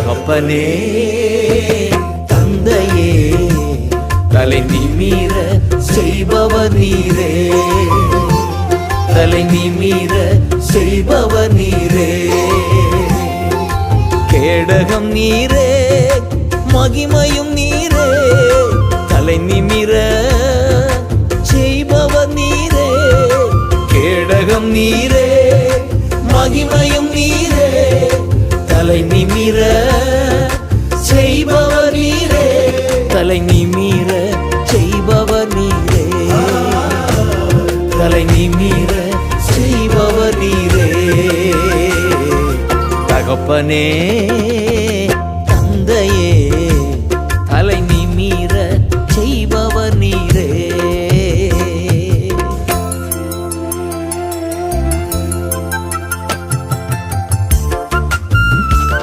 தகப்பனே தந்தையே தலை நிமிர செய்பவர் நீரே, தலை நிமிர செய்பவர் நீரே. கேடகம் நீரே மகிமையும் நீரே, தலை நிமிர செய்பவர் நீரே. கேடகம் நீரே மகிமையும் நீரே, தலை நிமிர செய்பவர் நீரே, தலை நிமிர செய்பவர் நீரே, தலை நிமிர செய்பவர் நீரே. தகப்பனே